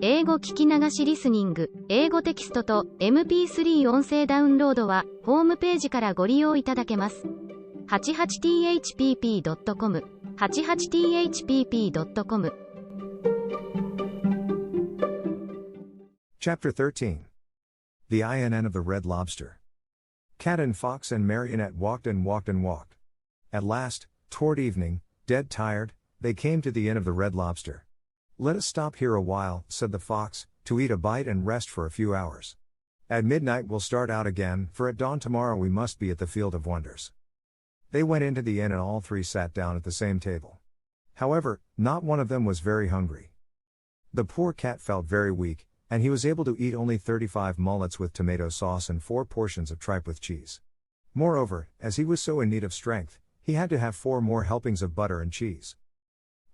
英語聞き流しリスニング、英語テキストと MP3 音声ダウンロードは、ホームページからご利用いただけます。88thpp.com、88thpp.com。 Chapter 13. The INN of the Red Lobster. Cat and Fox and Marionette walked and walked and walked. At last, toward evening, dead tired, they came to the Inn of the Red Lobster. "Let us stop here a while," said the Fox, "to eat a bite and rest for a few hours. At midnight we'll start out again, for at dawn tomorrow we must be at the Field of Wonders." They went into the inn and all three sat down at the same table. However, not one of them was very hungry. The poor cat felt very weak, and he was able to eat only 35 mullets with tomato sauce and 4 portions of tripe with cheese. Moreover, as he was so in need of strength, he had to have 4 more helpings of butter and cheese.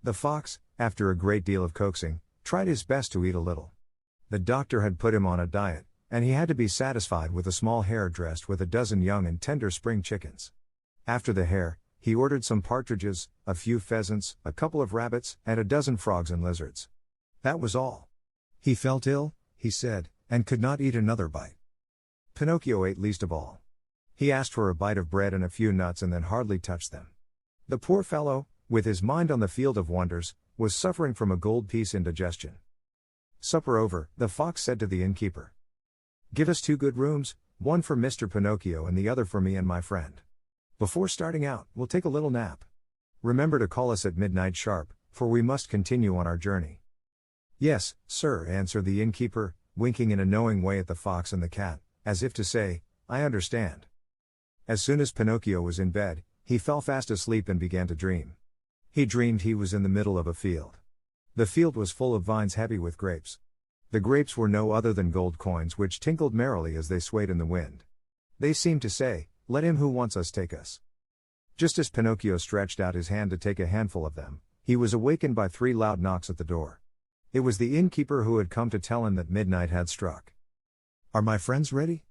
The fox, after a great deal of coaxing, tried his best to eat a little. The doctor had put him on a diet, and he had to be satisfied with a small hare dressed with a dozen young and tender spring chickens. After the hare, he ordered some partridges, a few pheasants, a couple of rabbits, and a dozen frogs and lizards. That was all. He felt ill, he said, and could not eat another bite. Pinocchio ate least of all. He asked for a bite of bread and a few nuts and then hardly touched them. The poor fellow, with his mind on the Field of Wonders, was suffering from a gold piece indigestion. Supper over, the fox said to the innkeeper, "Give us 2 good rooms, one for Mr. Pinocchio and the other for me and my friend. Before starting out, we'll take a little nap. Remember to call us at midnight sharp, for we must continue on our journey." "Yes, sir," answered the innkeeper, winking in a knowing way at the fox and the cat, as if to say, "I understand." As soon as Pinocchio was in bed, he fell fast asleep and began to dream. He dreamed he was in the middle of a field. The field was full of vines heavy with grapes. The grapes were no other than gold coins which tinkled merrily as they swayed in the wind. They seemed to say, "Let him who wants us take us." Just as Pinocchio stretched out his hand to take a handful of them, he was awakened by 3 loud knocks at the door. It was the innkeeper who had come to tell him that midnight had struck. "Are my friends ready?"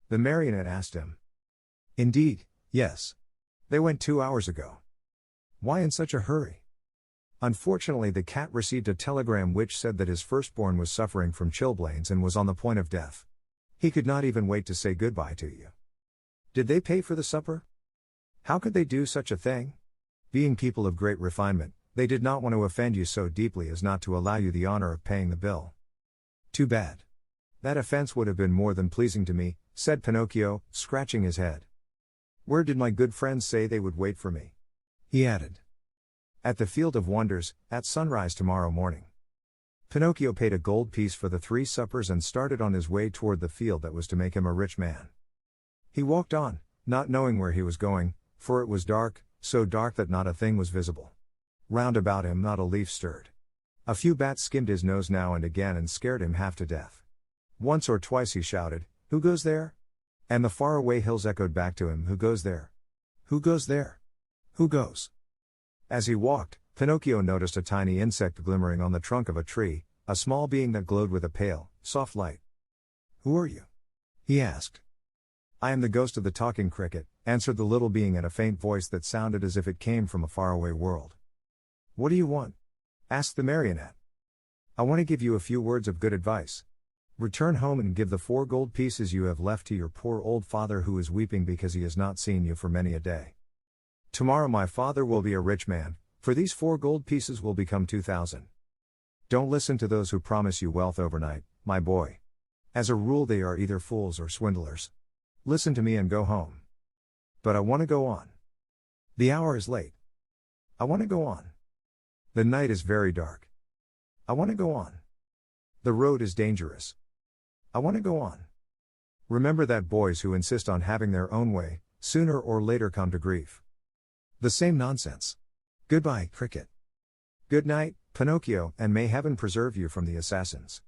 the marionette asked him. "Indeed, yes. They went 2 hours ago." "Why in such a hurry?" "Unfortunately, the cat received a telegram which said that his firstborn was suffering from chilblains and was on the point of death. He could not even wait to say goodbye to you." "Did they pay for the supper?" "How could they do such a thing? Being people of great refinement, they did not want to offend you so deeply as not to allow you the honor of paying the bill." "Too bad. That offense would have been more than pleasing to me," said Pinocchio, scratching his head. "Where did my good friends say they would wait for me?" he added. "At the Field of Wonders, at sunrise tomorrow morning." Pinocchio paid a gold piece for the 3 suppers and started on his way toward the field that was to make him a rich man. He walked on, not knowing where he was going, for it was dark, so dark that not a thing was visible. Round about him not a leaf stirred. A few bats skimmed his nose now and again and scared him half to death. Once or twice he shouted, "Who goes there?" And the faraway hills echoed back to him, "Who goes there? Who goes there? Who goes?" As he walked, Pinocchio noticed a tiny insect glimmering on the trunk of a tree, a small being that glowed with a pale, soft light. "Who are you?" he asked. "I am the ghost of the talking cricket," answered the little being in a faint voice that sounded as if it came from a faraway world. "What do you want?" asked the marionette. "I want to give you a few words of good advice. Return home and give the 4 gold pieces you have left to your poor old father who is weeping because he has not seen you for many a day. Tomorrow my father will be a rich man, for these 4 gold pieces will become 2,000. Don't listen to those who promise you wealth overnight, my boy. As a rule they are either fools or swindlers. Listen to me and go home." "But I want to go on. The hour is late. I want to go on. The night is very dark. I want to go on. The road is dangerous. I want to go on." Remember that boys who insist on having their own way, sooner or later come to grief. The same nonsense. Goodbye, cricket. Good night, Pinocchio, and may heaven preserve you from the assassins.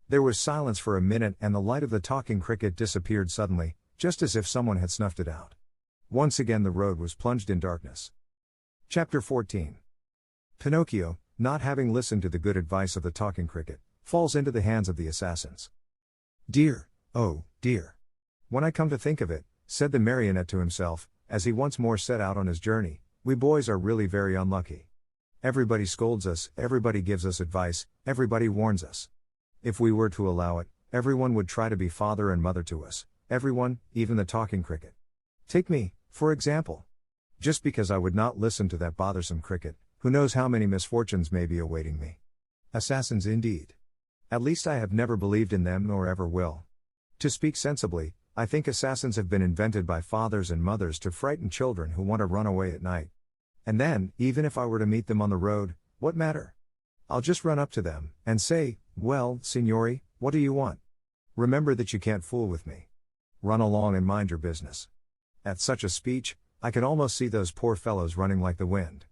There was silence for a minute and the light of the talking cricket disappeared suddenly, just as if someone had snuffed it out. Once again the road was plunged in darkness. Chapter 14. Pinocchio, not having listened to the good advice of the talking cricket, falls into the hands of the assassins. "Dear, oh, dear. When I come to think of it," said the marionette to himself, as he once more set out on his journey, "we boys are really very unlucky. Everybody scolds us, everybody gives us advice, everybody warns us. If we were to allow it, everyone would try to be father and mother to us, everyone, even the talking cricket. Take me, for example. Just because I would not listen to that bothersome cricket, who knows how many misfortunes may be awaiting me. Assassins indeed. At least I have never believed in them nor ever will. To speak sensibly, I think assassins have been invented by fathers and mothers to frighten children who want to run away at night. And then, even if I were to meet them on the road, what matter? I'll just run up to them, and say, "Well, signori, what do you want? Remember that you can't fool with me. Run along and mind your business." At such a speech, I can almost see those poor fellows running like the wind.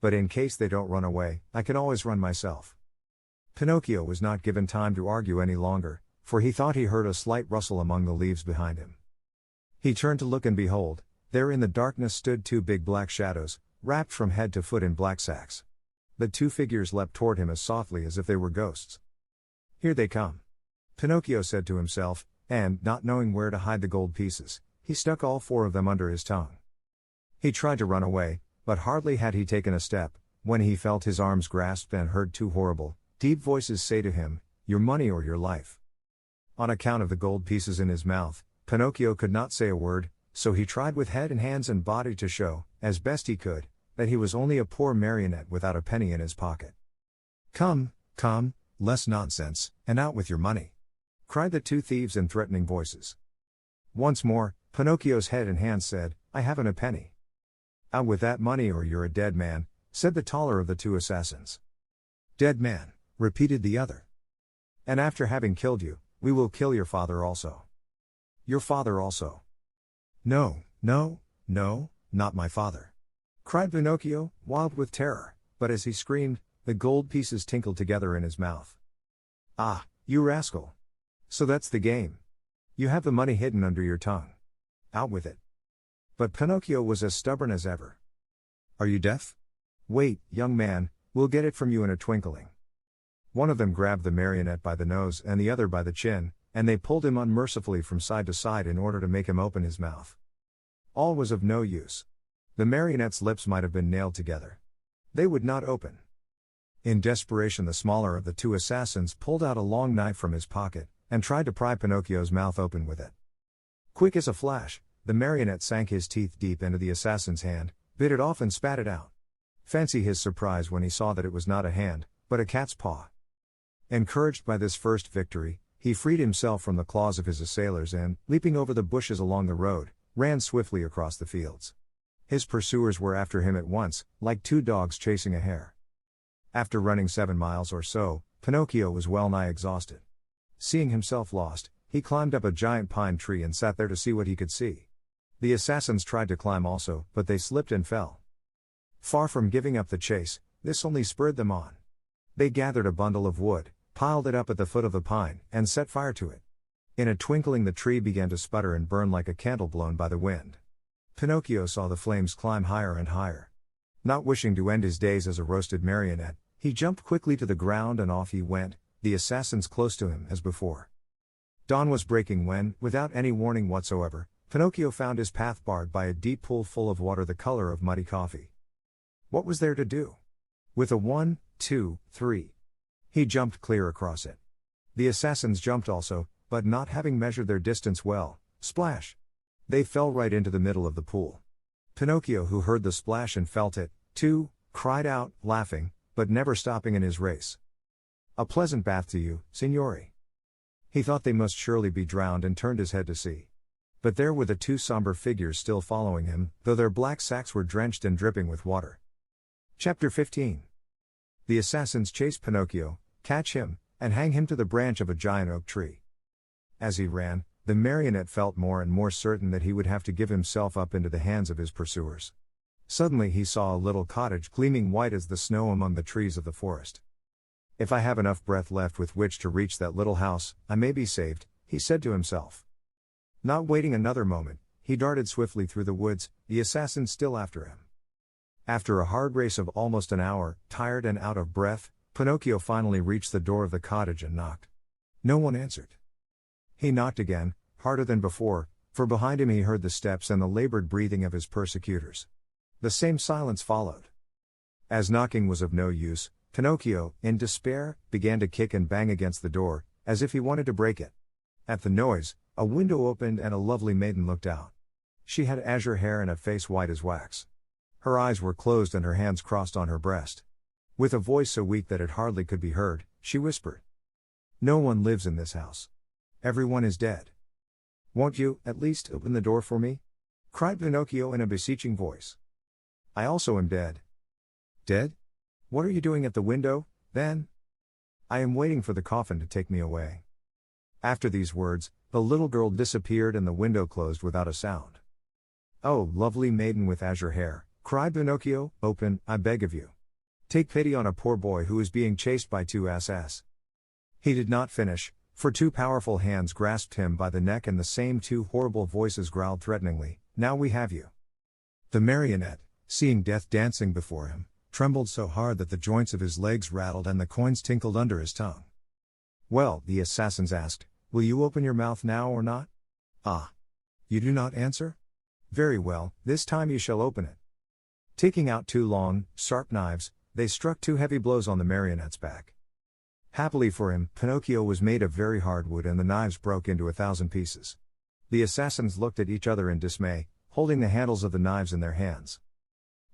But in case they don't run away, I can always run myself. Pinocchio was not given time to argue any longer, for he thought he heard a slight rustle among the leaves behind him. He turned to look, and behold, there in the darkness stood two big black shadows, wrapped from head to foot in black sacks. The two figures leapt toward him as softly as if they were ghosts. "Here they come," Pinocchio said to himself, and, not knowing where to hide the gold pieces, he stuck all four of them under his tongue. He tried to run away, but hardly had he taken a step, when he felt his arms grasped and heard two horrible, deep voices say to him, "Your money or your life." On account of the gold pieces in his mouth, Pinocchio could not say a word, so he tried with head and hands and body to show, as best he could, that he was only a poor marionette without a penny in his pocket. "Come, come, less nonsense, and out with your money," cried the two thieves in threatening voices. Once more, Pinocchio's head and hands said, "I haven't a penny." "Out with that money or you're a dead man," said the taller of the two assassins. "Dead man," repeated the other. "And after having killed you, we will kill your father also." "Your father also?" "No, no, no, not my father," cried Pinocchio, wild with terror, but as he screamed, the gold pieces tinkled together in his mouth. "Ah, you rascal! So that's the game. You have the money hidden under your tongue. Out with it." But Pinocchio was as stubborn as ever. "Are you deaf? Wait, young man, we'll get it from you in a twinkling." One of them grabbed the marionette by the nose and the other by the chin, and they pulled him unmercifully from side to side in order to make him open his mouth. All was of no use. The marionette's lips might have been nailed together. They would not open. In desperation, the smaller of the two assassins pulled out a long knife from his pocket, and tried to pry Pinocchio's mouth open with it. Quick as a flash, the marionette sank his teeth deep into the assassin's hand, bit it off and spat it out. Fancy his surprise when he saw that it was not a hand, but a cat's paw. Encouraged by this first victory, he freed himself from the claws of his assailers and, leaping over the bushes along the road, ran swiftly across the fields. His pursuers were after him at once, like two dogs chasing a hare. After running 7 miles or so, Pinocchio was well nigh exhausted. Seeing himself lost, he climbed up a giant pine tree and sat there to see what he could see. The assassins tried to climb also, but they slipped and fell. Far from giving up the chase, this only spurred them on. They gathered a bundle of wood, piled it up at the foot of the pine, and set fire to it. In a twinkling the tree began to sputter and burn like a candle blown by the wind. Pinocchio saw the flames climb higher and higher. Not wishing to end his days as a roasted marionette, he jumped quickly to the ground and off he went, the assassins close to him as before. Dawn was breaking when, without any warning whatsoever, Pinocchio found his path barred by a deep pool full of water the color of muddy coffee. What was there to do? With a 1, 2, 3. He jumped clear across it. The assassins jumped also, but not having measured their distance well, splash! They fell right into the middle of the pool. Pinocchio, who heard the splash and felt it, too, cried out, laughing, but never stopping in his race. "A pleasant bath to you, signori." He thought they must surely be drowned and turned his head to see. But there were the two somber figures still following him, though their black sacks were drenched and dripping with water. Chapter 15. The assassins chase Pinocchio, catch him, and hang him to the branch of a giant oak tree. As he ran, the marionette felt more and more certain that he would have to give himself up into the hands of his pursuers. Suddenly he saw a little cottage gleaming white as the snow among the trees of the forest. "If I have enough breath left with which to reach that little house, I may be saved," he said to himself. Not waiting another moment, he darted swiftly through the woods, the assassins still after him. After a hard race of almost an hour, tired and out of breath, Pinocchio finally reached the door of the cottage and knocked. No one answered. He knocked again, harder than before, for behind him he heard the steps and the labored breathing of his persecutors. The same silence followed. As knocking was of no use, Pinocchio, in despair, began to kick and bang against the door, as if he wanted to break it. At the noise, a window opened and a lovely maiden looked out. She had azure hair and a face white as wax. Her eyes were closed and her hands crossed on her breast. With a voice so weak that it hardly could be heard, she whispered, "No one lives in this house. Everyone is dead. Won't you, at least, open the door for me?" cried Pinocchio in a beseeching voice. "I also am dead." "Dead? What are you doing at the window, then?" "I am waiting for the coffin to take me away." After these words, the little girl disappeared and the window closed without a sound. "Oh, lovely maiden with azure hair," cried Pinocchio, "open, I beg of you. Take pity on a poor boy who is being chased by two asses." He did not finish, for two powerful hands grasped him by the neck and the same two horrible voices growled threateningly, "Now we have you." The marionette, seeing death dancing before him, trembled so hard that the joints of his legs rattled and the coins tinkled under his tongue. "Well," the assassins asked, "will you open your mouth now or not?" "Ah. You do not answer? Very well, this time you shall open it." Taking out two long, sharp knives, they struck two heavy blows on the marionette's back. Happily for him, Pinocchio was made of very hard wood and the knives broke into 1,000 pieces. The assassins looked at each other in dismay, holding the handles of the knives in their hands.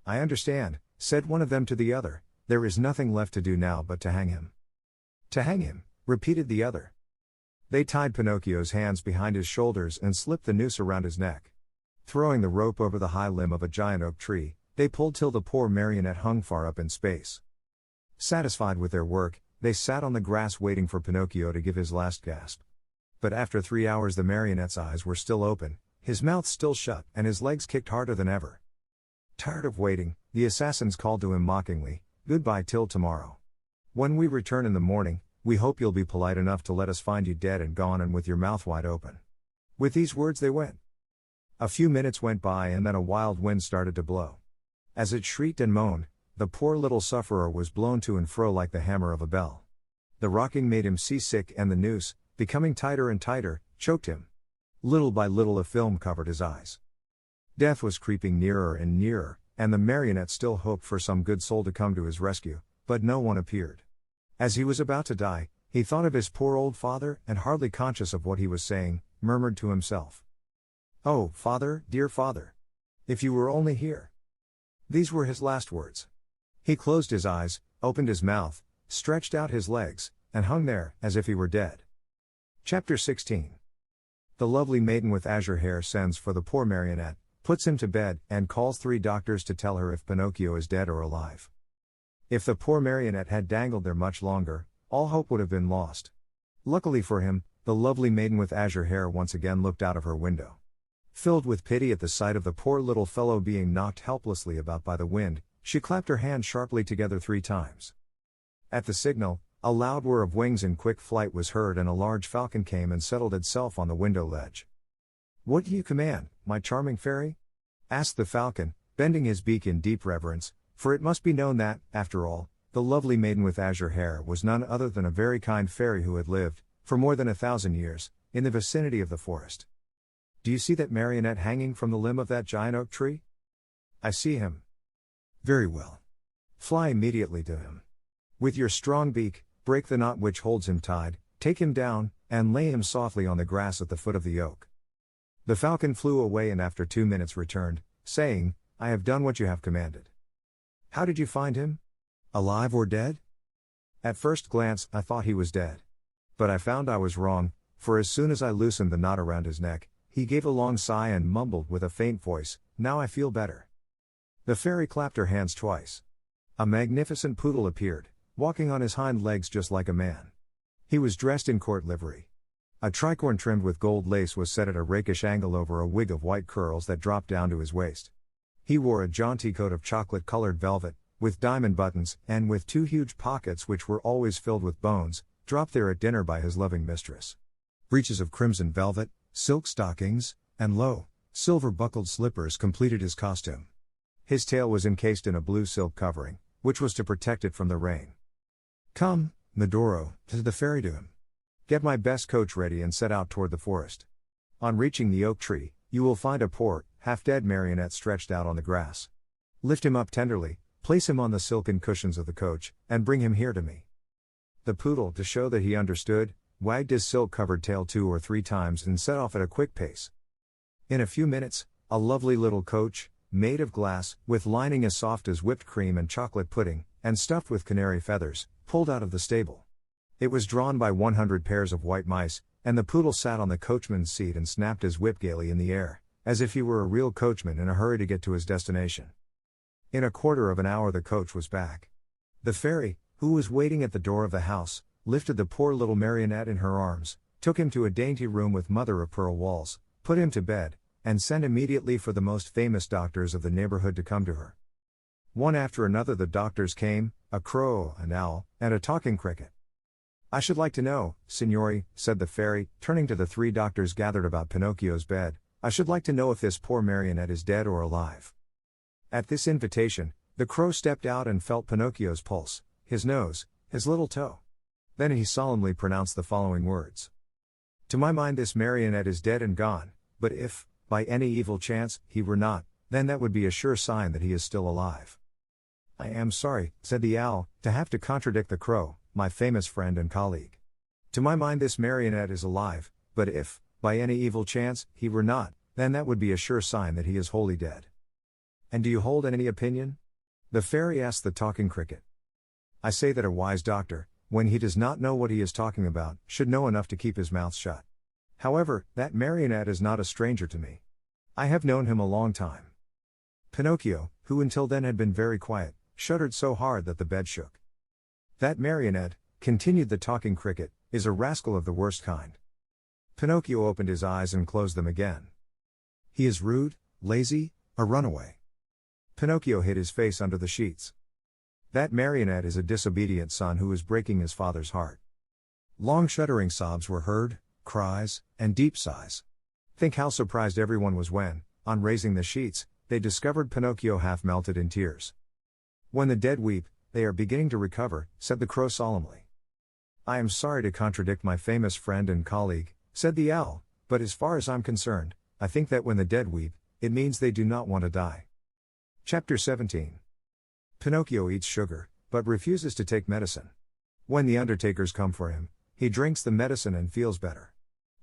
"I understand," said one of them to the other, "there is nothing left to do now but to hang him." "To hang him," repeated the other. They tied Pinocchio's hands behind his shoulders and slipped the noose around his neck. Throwing the rope over the high limb of a giant oak tree, they pulled till the poor marionette hung far up in space. Satisfied with their work, they sat on the grass waiting for Pinocchio to give his last gasp. But after 3 hours the marionette's eyes were still open, his mouth still shut, and his legs kicked harder than ever. Tired of waiting, the assassins called to him mockingly, "Goodbye till tomorrow. When we return in the morning, we hope you'll be polite enough to let us find you dead and gone and with your mouth wide open." With these words they went. A few minutes went by and then a wild wind started to blow. As it shrieked and moaned, the poor little sufferer was blown to and fro like the hammer of a bell. The rocking made him seasick and the noose, becoming tighter and tighter, choked him. Little by little a film covered his eyes. Death was creeping nearer and nearer, and the marionette still hoped for some good soul to come to his rescue, but no one appeared. As he was about to die, he thought of his poor old father and, hardly conscious of what he was saying, murmured to himself, "Oh, father, dear father! If you were only here!" These were his last words. He closed his eyes, opened his mouth, stretched out his legs, and hung there, as if he were dead. Chapter 16. The lovely maiden with azure hair sends for the poor marionette, puts him to bed, and calls 3 doctors to tell her if Pinocchio is dead or alive. If the poor marionette had dangled there much longer, all hope would have been lost. Luckily for him, the lovely maiden with azure hair once again looked out of her window. Filled with pity at the sight of the poor little fellow being knocked helplessly about by the wind, she clapped her hands sharply together 3 times. At the signal, a loud whir of wings in quick flight was heard and a large falcon came and settled itself on the window ledge. "What do you command, my charming fairy?" asked the falcon, bending his beak in deep reverence, for it must be known that, after all, the lovely maiden with azure hair was none other than a very kind fairy who had lived, for more than 1,000 years, in the vicinity of the forest. "Do you see that marionette hanging from the limb of that giant oak tree?" "I see him." "Very well. Fly immediately to him. With your strong beak, break the knot which holds him tied, take him down, and lay him softly on the grass at the foot of the oak." The falcon flew away and after 2 minutes returned, saying, "I have done what you have commanded." "How did you find him? Alive or dead?" "At first glance, I thought he was dead. But I found I was wrong, for as soon as I loosened the knot around his neck, he gave a long sigh and mumbled with a faint voice, 'Now I feel better.'" The fairy clapped her hands twice. A magnificent poodle appeared, walking on his hind legs just like a man. He was dressed in court livery. A tricorn trimmed with gold lace was set at a rakish angle over a wig of white curls that dropped down to his waist. He wore a jaunty coat of chocolate-colored velvet, with diamond buttons, and with 2 huge pockets which were always filled with bones, dropped there at dinner by his loving mistress. Breeches of crimson velvet, silk stockings, and low, silver-buckled slippers completed his costume. His tail was encased in a blue silk covering, which was to protect it from the rain. "Come, Medoro," said the fairy to him. "Get my best coach ready and set out toward the forest. On reaching the oak tree, you will find a poor, half-dead marionette stretched out on the grass. Lift him up tenderly, Place him on the silken cushions of the coach, and bring him here to me. The poodle, to show that he understood, wagged his silk-covered tail 2 or 3 times and set off at a quick pace. In a few minutes, a lovely little coach, made of glass, with lining as soft as whipped cream and chocolate pudding, and stuffed with canary feathers, pulled out of the stable. It was drawn by 100 pairs of white mice, and the poodle sat on the coachman's seat and snapped his whip gaily in the air, as if he were a real coachman in a hurry to get to his destination. In a quarter of an hour the coach was back. The fairy, who was waiting at the door of the house, lifted the poor little marionette in her arms, took him to a dainty room with mother-of-pearl walls, put him to bed, and sent immediately for the most famous doctors of the neighborhood to come to her. One after another the doctors came, a crow, an owl, and a talking cricket. "I should like to know, signori," said the fairy, turning to the 3 doctors gathered about Pinocchio's bed, "I should like to know if this poor marionette is dead or alive." At this invitation, the crow stepped out and felt Pinocchio's pulse, his nose, his little toe. Then he solemnly pronounced the following words. "To my mind this marionette is dead and gone, but if, by any evil chance, he were not, then that would be a sure sign that he is still alive." "I am sorry," said the owl, "to have to contradict the crow, my famous friend and colleague. To my mind this marionette is alive, but if, by any evil chance, he were not, then that would be a sure sign that he is wholly dead." "And do you hold any opinion?" the fairy asked the talking cricket. "I say that a wise doctor, when he does not know what he is talking about, should know enough to keep his mouth shut. However, that marionette is not a stranger to me. I have known him a long time." Pinocchio, who until then had been very quiet, shuddered so hard that the bed shook. "That marionette," continued the talking cricket, "is a rascal of the worst kind." Pinocchio opened his eyes and closed them again. "He is rude, lazy, a runaway." Pinocchio hid his face under the sheets. "That marionette is a disobedient son who is breaking his father's heart." Long shuddering sobs were heard, cries, and deep sighs. Think how surprised everyone was when, on raising the sheets, they discovered Pinocchio half melted in tears. "When the dead weep, they are beginning to recover," said the crow solemnly. "I am sorry to contradict my famous friend and colleague," said the owl, "but as far as I'm concerned, I think that when the dead weep, it means they do not want to die." Chapter 17. Pinocchio eats sugar, but refuses to take medicine. When the undertakers come for him, he drinks the medicine and feels better.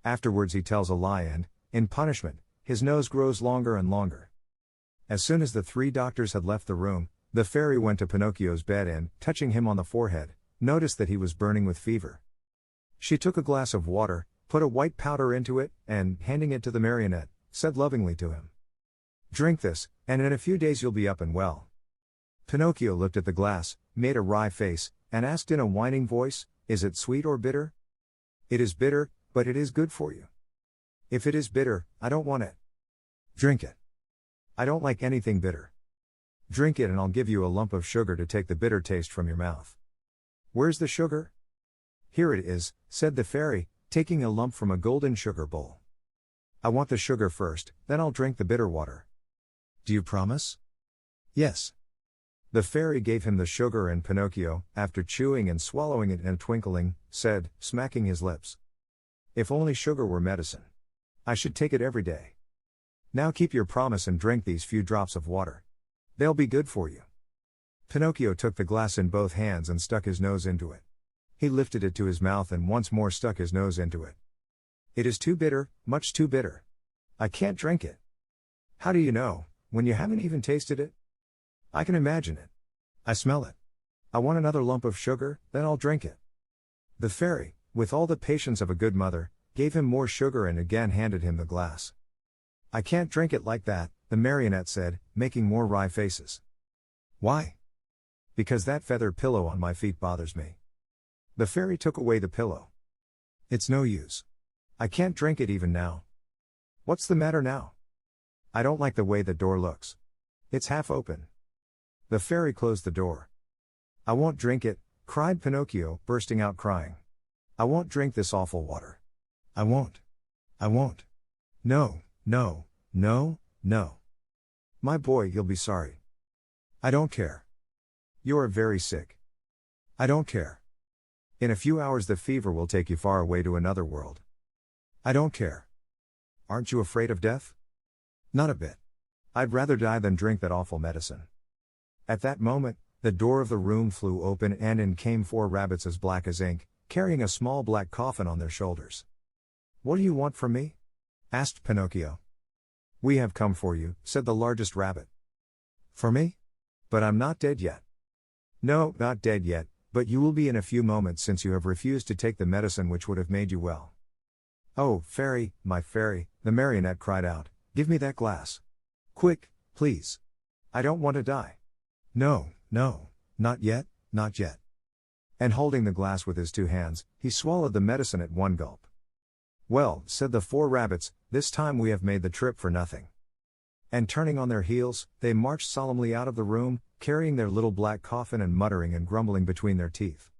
Afterwards he tells a lie and, in punishment, his nose grows longer and longer. As soon as the 3 doctors had left the room, the fairy went to Pinocchio's bed and, touching him on the forehead, noticed that he was burning with fever. She took a glass of water, put a white powder into it, and, handing it to the marionette, said lovingly to him, "Drink this, and in a few days you'll be up and well." Pinocchio looked at the glass, made a wry face, and asked in a whining voice, "Is it sweet or bitter?" "It is bitter, but it is good for you." "If it is bitter, I don't want it." "Drink it." "I don't like anything bitter." "Drink it and I'll give you a lump of sugar to take the bitter taste from your mouth." "Where's the sugar?" "Here it is," said the fairy, taking a lump from a golden sugar bowl. "I want the sugar first, then I'll drink the bitter water." "Do you promise?" "Yes." The fairy gave him the sugar and Pinocchio, after chewing and swallowing it in a twinkling, said, smacking his lips, "If only sugar were medicine. I should take it every day. Now keep your promise and drink these few drops of water. They'll be good for you." Pinocchio took the glass in both hands and stuck his nose into it. He lifted it to his mouth and once more stuck his nose into it. "It is too bitter, much too bitter. I can't drink it." "How do you know, when you haven't even tasted it?" "I can imagine it. I smell it. I want another lump of sugar, then I'll drink it." The fairy, with all the patience of a good mother, gave him more sugar and again handed him the glass. "I can't drink it like that," the marionette said, making more wry faces. "Why?" "Because that feather pillow on my feet bothers me." The fairy took away the pillow. "It's no use. I can't drink it even now." "What's the matter now?" "I don't like the way the door looks. It's half open." The fairy closed the door. "I won't drink it," cried Pinocchio, bursting out crying. "I won't drink this awful water. I won't. I won't. No, no, no, no. My boy, you'll be sorry." "I don't care." "You are very sick." "I don't care." "In a few hours the fever will take you far away to another world." "I don't care." "Aren't you afraid of death?" "Not a bit. I'd rather die than drink that awful medicine." At that moment, the door of the room flew open and in came 4 rabbits as black as ink, carrying a small black coffin on their shoulders. "What do you want from me?" asked Pinocchio. "We have come for you," said the largest rabbit. "For me? But I'm not dead yet." "No, not dead yet, but you will be in a few moments since you have refused to take the medicine which would have made you well." "Oh, fairy, my fairy," the marionette cried out, "give me that glass. Quick, please. I don't want to die." "No, no, not yet, not yet." And holding the glass with his 2 hands, he swallowed the medicine at one gulp. "Well," said the 4 rabbits, "this time we have made the trip for nothing." And turning on their heels, they marched solemnly out of the room, carrying their little black coffin and muttering and grumbling between their teeth.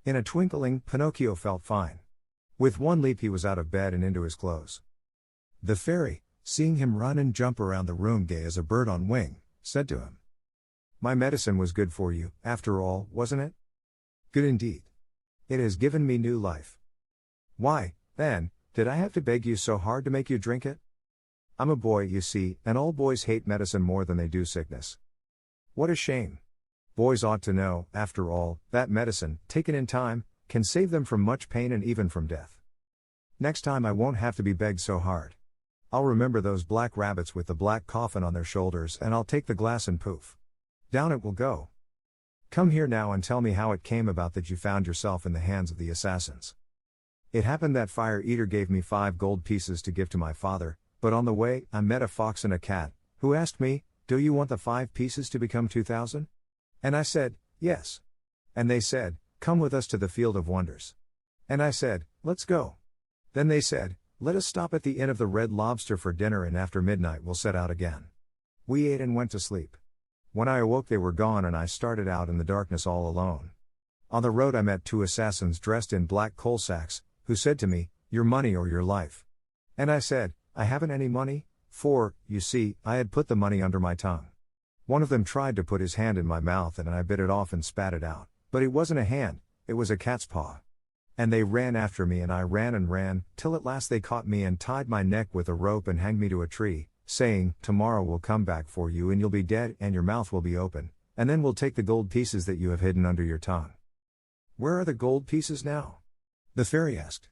In a twinkling, Pinocchio felt fine. With one leap he was out of bed and into his clothes. The fairy, seeing him run and jump around the room gay as a bird on wing, said to him, "My medicine was good for you, after all, wasn't it?" "Good indeed. It has given me new life." "Why, then, did I have to beg you so hard to make you drink it? I'm a boy, you see, and all boys hate medicine more than they do sickness. What a shame. Boys ought to know, after all, that medicine, taken in time, can save them from much pain and even from death. Next time I won't have to be begged so hard. I'll remember those black rabbits with the black coffin on their shoulders and I'll take the glass and poof. Down it will go. Come here now and tell me how it came about that you found yourself in the hands of the assassins." "It happened that Fire Eater gave me 5 gold pieces to give to my father, but on the way, I met a fox and a cat, who asked me, 'Do you want the 5 pieces to become 2,000? And I said, 'Yes.' And they said, 'Come with us to the Field of Wonders.' And I said, 'Let's go.' Then they said, 'Let us stop at the Inn of the Red Lobster for dinner and after midnight we'll set out again.' We ate and went to sleep. When I awoke they were gone and I started out in the darkness all alone. On the road I met 2 assassins dressed in black coal sacks, who said to me, 'Your money or your life.' And I said, 'I haven't any money,' for, you see, I had put the money under my tongue. One of them tried to put his hand in my mouth and I bit it off and spat it out, but it wasn't a hand, it was a cat's paw. And they ran after me and I ran and ran, till at last they caught me and tied my neck with a rope and hanged me to a tree, saying, 'Tomorrow we'll come back for you and you'll be dead and your mouth will be open, and then we'll take the gold pieces that you have hidden under your tongue.'" "Where are the gold pieces now?" the fairy asked.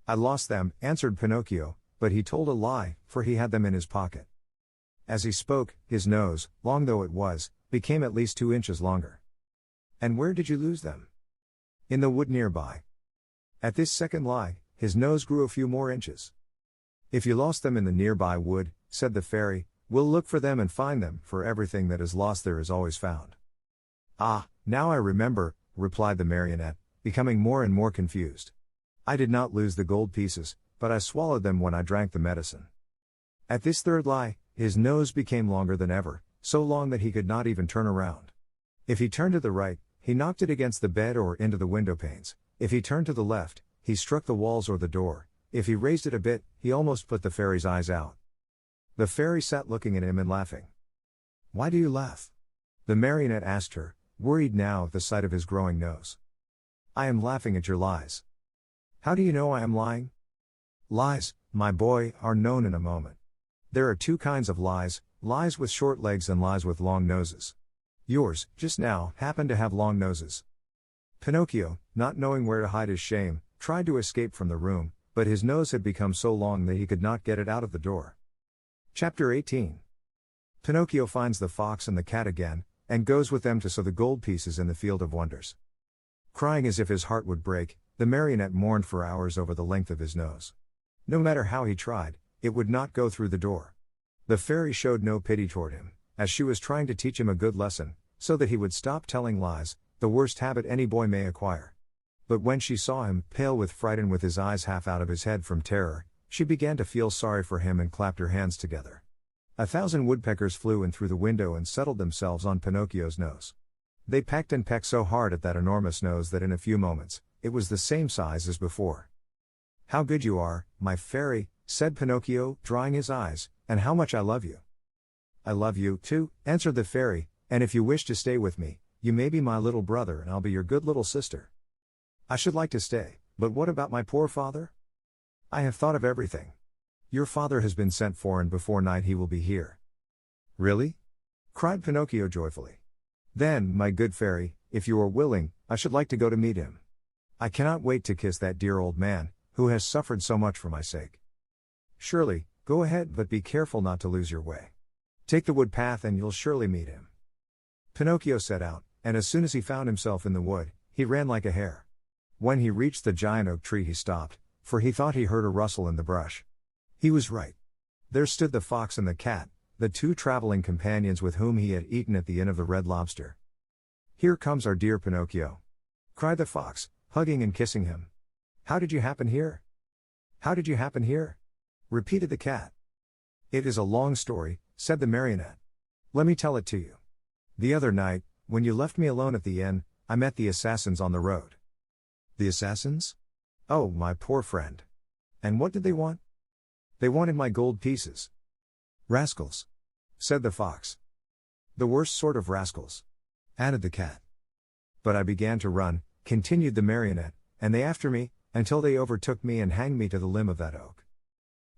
"I lost them," answered Pinocchio, but he told a lie, for he had them in his pocket. As he spoke, his nose, long though it was, became at least 2 inches longer. "And where did you lose them?" "In the wood nearby." At this second lie, his nose grew a few more inches. "If you lost them in the nearby wood," said the fairy, "we'll look for them and find them, for everything that is lost there is always found." "Ah, now I remember," replied the marionette, becoming more and more confused. "I did not lose the gold pieces, but I swallowed them when I drank the medicine." At this third lie, his nose became longer than ever, so long that he could not even turn around. If he turned to the right, he knocked it against the bed or into the window panes. If he turned to the left, he struck the walls or the door. If he raised it a bit, he almost put the fairy's eyes out. The fairy sat looking at him and laughing. "Why do you laugh?" the marionette asked her, worried now at the sight of his growing nose. "I am laughing at your lies." "How do you know I am lying?" "Lies, my boy, are known in a moment. There are 2 kinds of lies, lies with short legs and lies with long noses. Yours, just now, happen to have long noses." Pinocchio, not knowing where to hide his shame, tried to escape from the room, but his nose had become so long that he could not get it out of the door. Chapter 18. Pinocchio finds the fox and the cat again, and goes with them to sow the gold pieces in the Field of Wonders. Crying as if his heart would break, the marionette mourned for hours over the length of his nose. No matter how he tried, it would not go through the door. The fairy showed no pity toward him, as she was trying to teach him a good lesson, so that he would stop telling lies, the worst habit any boy may acquire. But when she saw him, pale with fright and with his eyes half out of his head from terror, she began to feel sorry for him and clapped her hands together. 1,000 woodpeckers flew in through the window and settled themselves on Pinocchio's nose. They pecked and pecked so hard at that enormous nose that in a few moments, it was the same size as before. "How good you are, my fairy," said Pinocchio, drying his eyes, "and how much I love you." "I love you, too," answered the fairy, "and if you wish to stay with me, you may be my little brother and I'll be your good little sister." "I should like to stay, but what about my poor father?" "I have thought of everything. Your father has been sent for and before night he will be here." "Really?" cried Pinocchio joyfully. Then, my good fairy, if you are willing, I should like to go to meet him. I cannot wait to kiss that dear old man, who has suffered so much for my sake. Surely, go ahead, but be careful not to lose your way. Take the wood path and you'll surely meet him. Pinocchio set out, and as soon as he found himself in the wood, he ran like a hare. When he reached the giant oak tree he stopped, for he thought he heard a rustle in the brush. He was right. There stood the fox and the cat, the two traveling companions with whom he had eaten at the Inn of the Red Lobster. "Here comes our dear Pinocchio!" cried the fox, hugging and kissing him. "How did you happen here?" "How did you happen here?" repeated the cat. "It is a long story," said the marionette. "Let me tell it to you. The other night, when you left me alone at the inn, I met the assassins on the road." "The assassins? Oh, my poor friend. And what did they want?" "They wanted my gold pieces." "Rascals," said the fox. "The worst sort of rascals," added the cat. "But I began to run," continued the marionette, "and they after me, until they overtook me and hanged me to the limb of that oak."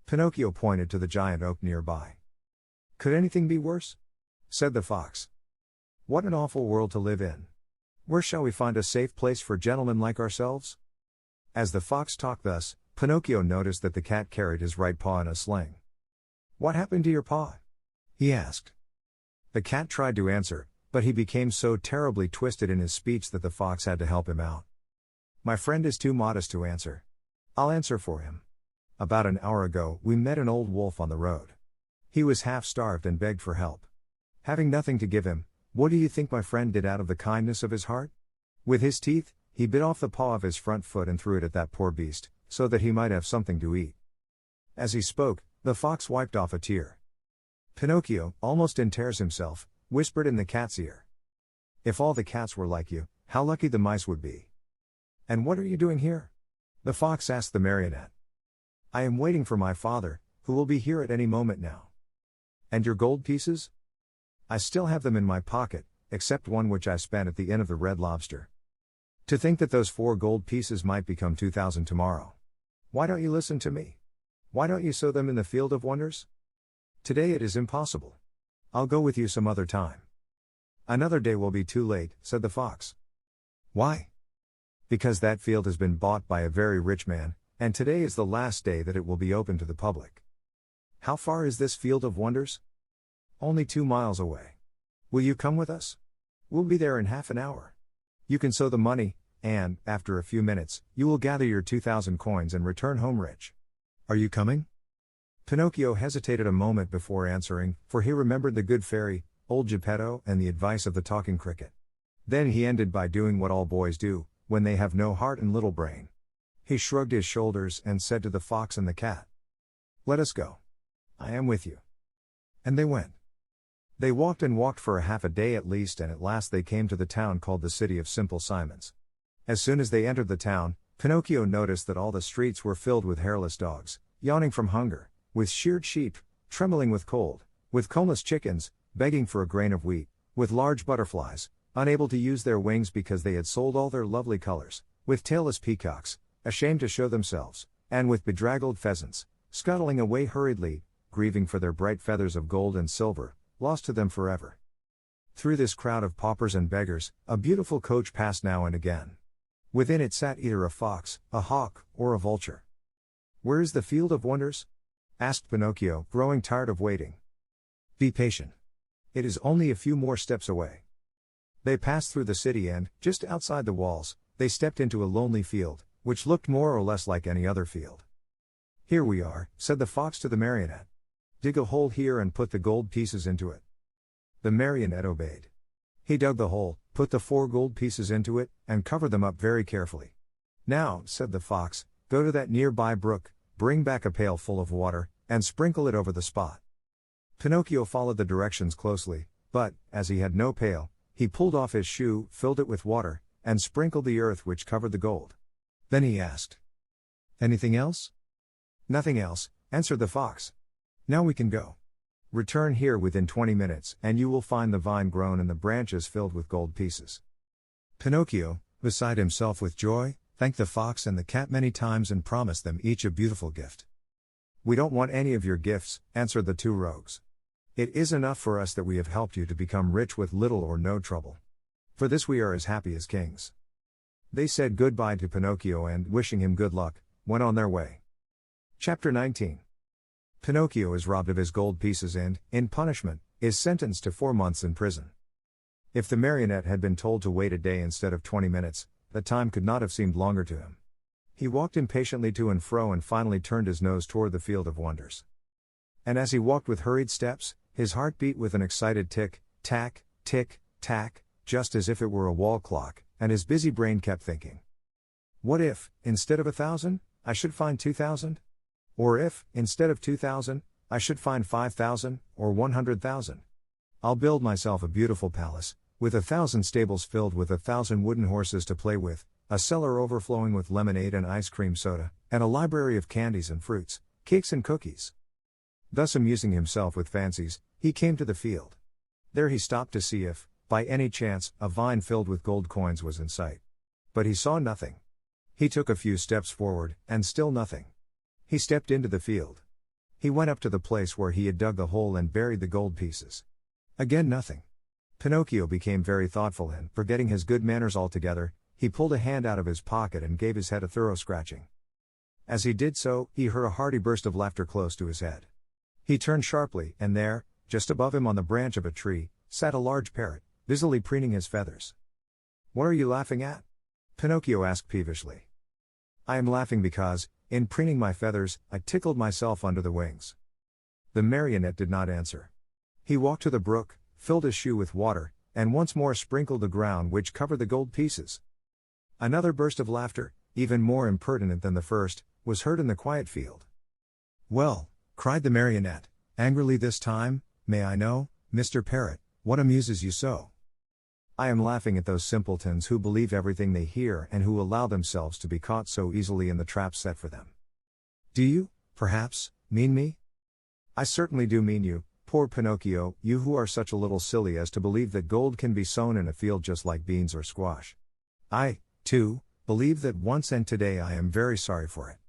Pinocchio pointed to the giant oak nearby. "Could anything be worse?" said the fox. "What an awful world to live in. Where shall we find a safe place for gentlemen like ourselves?" As the fox talked thus, Pinocchio noticed that the cat carried his right paw in a sling. "What happened to your paw?" he asked. The cat tried to answer, but he became so terribly twisted in his speech that the fox had to help him out. "My friend is too modest to answer. I'll answer for him. About an hour ago, we met an old wolf on the road. He was half starved and begged for help. Having nothing to give him, what do you think my friend did out of the kindness of his heart? With his teeth, he bit off the paw of his front foot and threw it at that poor beast, so that he might have something to eat." As he spoke, the fox wiped off a tear. Pinocchio, almost in tears himself, whispered in the cat's ear. "If all the cats were like you, how lucky the mice would be." "And what are you doing here?" the fox asked the marionette. "I am waiting for my father, who will be here at any moment now." "And your gold pieces?" "I still have them in my pocket, except one which I spent at the Inn of the Red Lobster. To think that those 4 gold pieces might become 2,000 tomorrow. Why don't you listen to me? Why don't you sow them in the field of wonders? Today it is impossible. I'll go with you some other time." "Another day will be too late," said the fox. "Why?" "Because that field has been bought by a very rich man, and today is the last day that it will be open to the public." "How far is this field of wonders?" "Only 2 miles away. Will you come with us? We'll be there in half an hour. You can sow the money, and, after a few minutes, you will gather your 2,000 coins and return home rich. Are you coming?" Pinocchio hesitated a moment before answering, for he remembered the good fairy, old Geppetto, and the advice of the talking cricket. Then he ended by doing what all boys do, when they have no heart and little brain. He shrugged his shoulders and said to the fox and the cat, "Let us go. I am with you." And they went. They walked and walked for a half a day at least, and at last they came to the town called the City of Simple Simons. As soon as they entered the town, Pinocchio noticed that all the streets were filled with hairless dogs, yawning from hunger, with sheared sheep, trembling with cold, with combless chickens, begging for a grain of wheat, with large butterflies, unable to use their wings because they had sold all their lovely colors, with tailless peacocks, ashamed to show themselves, and with bedraggled pheasants, scuttling away hurriedly, grieving for their bright feathers of gold and silver, lost to them forever. Through this crowd of paupers and beggars, a beautiful coach passed now and again. Within it sat either a fox, a hawk, or a vulture. "Where is the field of wonders?" asked Pinocchio, growing tired of waiting. "Be patient. It is only a few more steps away." They passed through the city and, just outside the walls, they stepped into a lonely field, which looked more or less like any other field. "Here we are," said the fox to the marionette. "Dig a hole here and put the gold pieces into it." The marionette obeyed. He dug the hole, put the 4 gold pieces into it, and covered them up very carefully. "Now," said the fox, "go to that nearby brook, bring back a pail full of water, and sprinkle it over the spot." Pinocchio followed the directions closely, but, as he had no pail, he pulled off his shoe, filled it with water, and sprinkled the earth which covered the gold. Then he asked, "Anything else?" "Nothing else," answered the fox. "Now we can go. Return here within 20 minutes, and you will find the vine grown and the branches filled with gold pieces." Pinocchio, beside himself with joy, thanked the fox and the cat many times and promised them each a beautiful gift. "We don't want any of your gifts," answered the 2 rogues. "It is enough for us that we have helped you to become rich with little or no trouble." For this we are as happy as kings." They said goodbye to Pinocchio and, wishing him good luck, went on their way. Chapter 19. Pinocchio is robbed of his gold pieces and, in punishment, is sentenced to 4 months in prison. If the marionette had been told to wait a day instead of 20 minutes, the time could not have seemed longer to him. He walked impatiently to and fro and finally turned his nose toward the field of wonders. And as he walked with hurried steps, his heart beat with an excited tick, tack, just as if it were a wall clock, and his busy brain kept thinking. What if, instead of 1,000, I should find 2,000? Or if, instead of 2,000, I should find 5,000, or 100,000? I'll build myself a beautiful palace, with 1,000 stables filled with 1,000 wooden horses to play with, a cellar overflowing with lemonade and ice cream soda, and a library of candies and fruits, cakes and cookies. Thus amusing himself with fancies, he came to the field. There he stopped to see if, by any chance, a vine filled with gold coins was in sight. But he saw nothing. He took a few steps forward, and still nothing. He stepped into the field. He went up to the place where he had dug the hole and buried the gold pieces. Again nothing. Pinocchio became very thoughtful and, forgetting his good manners altogether, he pulled a hand out of his pocket and gave his head a thorough scratching. As he did so, he heard a hearty burst of laughter close to his head. He turned sharply, and there, just above him on the branch of a tree, sat a large parrot, busily preening his feathers. "What are you laughing at?" Pinocchio asked peevishly. "I am laughing because, in preening my feathers, I tickled myself under the wings." The marionette did not answer. He walked to the brook, filled his shoe with water, and once more sprinkled the ground which covered the gold pieces. Another burst of laughter, even more impertinent than the first, was heard in the quiet field. "Well," cried the marionette, angrily this time, "may I know, Mr. Parrot, what amuses you so?" "I am laughing at those simpletons who believe everything they hear and who allow themselves to be caught so easily in the traps set for them." "Do you, perhaps, mean me?" "I certainly do mean you, poor Pinocchio, you who are such a little silly as to believe that gold can be sown in a field just like beans or squash. I, too, believe that once, and today I am very sorry for it.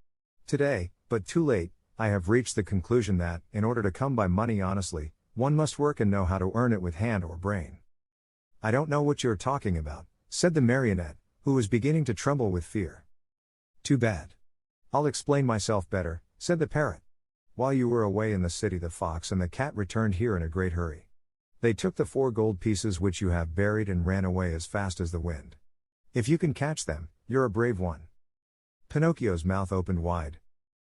Today, but too late, I have reached the conclusion that, in order to come by money honestly, one must work and know how to earn it with hand or brain." "I don't know what you're talking about," said the marionette, who was beginning to tremble with fear. "Too bad. I'll explain myself better," said the parrot. "While you were away in the city, the fox and the cat returned here in a great hurry. They took the 4 gold pieces which you have buried and ran away as fast as the wind. If you can catch them, you're a brave one." Pinocchio's mouth opened wide.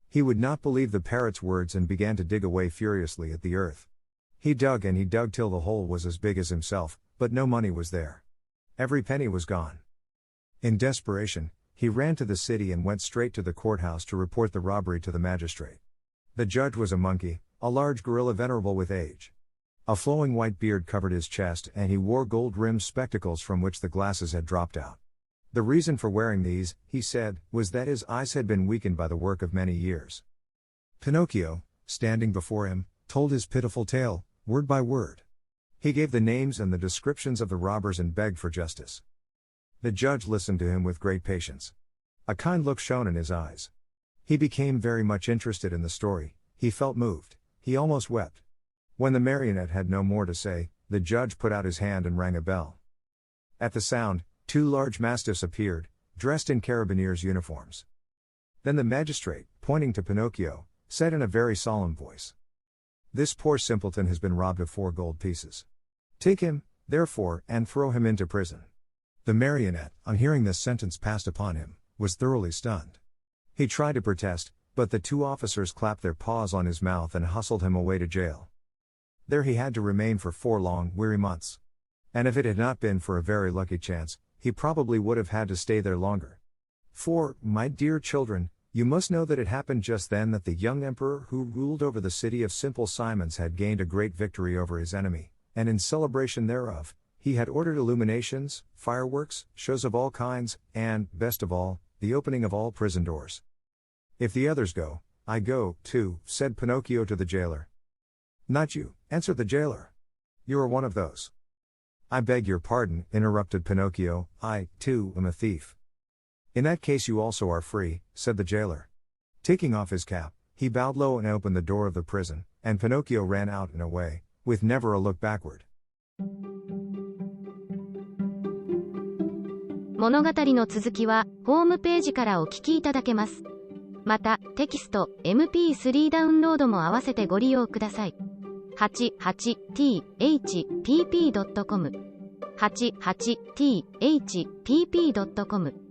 He would not believe the parrot's words and began to dig away furiously at the earth. He dug and he dug till the hole was as big as himself, but no money was there. Every penny was gone. In desperation, he ran to the city and went straight to the courthouse to report the robbery to the magistrate. The judge was a monkey, a large gorilla venerable with age. A flowing white beard covered his chest and he wore gold-rimmed spectacles from which the glasses had dropped out. The reason for wearing these, he said, was that his eyes had been weakened by the work of many years. Pinocchio, standing before him, told his pitiful tale, word by word. He gave the names and the descriptions of the robbers and begged for justice. The judge listened to him with great patience. A kind look shone in his eyes. He became very much interested in the story, he felt moved, he almost wept. When the marionette had no more to say, the judge put out his hand and rang a bell. At the sound, 2 large mastiffs appeared, dressed in carabineers' uniforms. Then the magistrate, pointing to Pinocchio, said in a very solemn voice, "This poor simpleton has been robbed of 4 gold pieces. Take him, therefore, and throw him into prison." The marionette, on hearing this sentence passed upon him, was thoroughly stunned. He tried to protest, but the 2 officers clapped their paws on his mouth and hustled him away to jail. There he had to remain for 4 long, weary months. And if it had not been for a very lucky chance, he probably would have had to stay there longer. For, my dear children, you must know that it happened just then that the young emperor who ruled over the city of Simple Simons had gained a great victory over his enemy, and in celebration thereof, he had ordered illuminations, fireworks, shows of all kinds, and, best of all, the opening of all prison doors. "If the others go, I go, too," said Pinocchio to the jailer. "Not you," answered the jailer. "You are one of those." "I beg your pardon," interrupted Pinocchio, "I, too, am a thief." "In that case you also are free," said the jailer. Taking off his cap, he bowed low and opened the door of the prison, and Pinocchio ran out and away, with never a look backward. 物語の続きは、ホームページからお聞きいただけます。また、テキスト、MP3 ダウンロードも合わせてご利用ください。88thpp.com 88thpp.com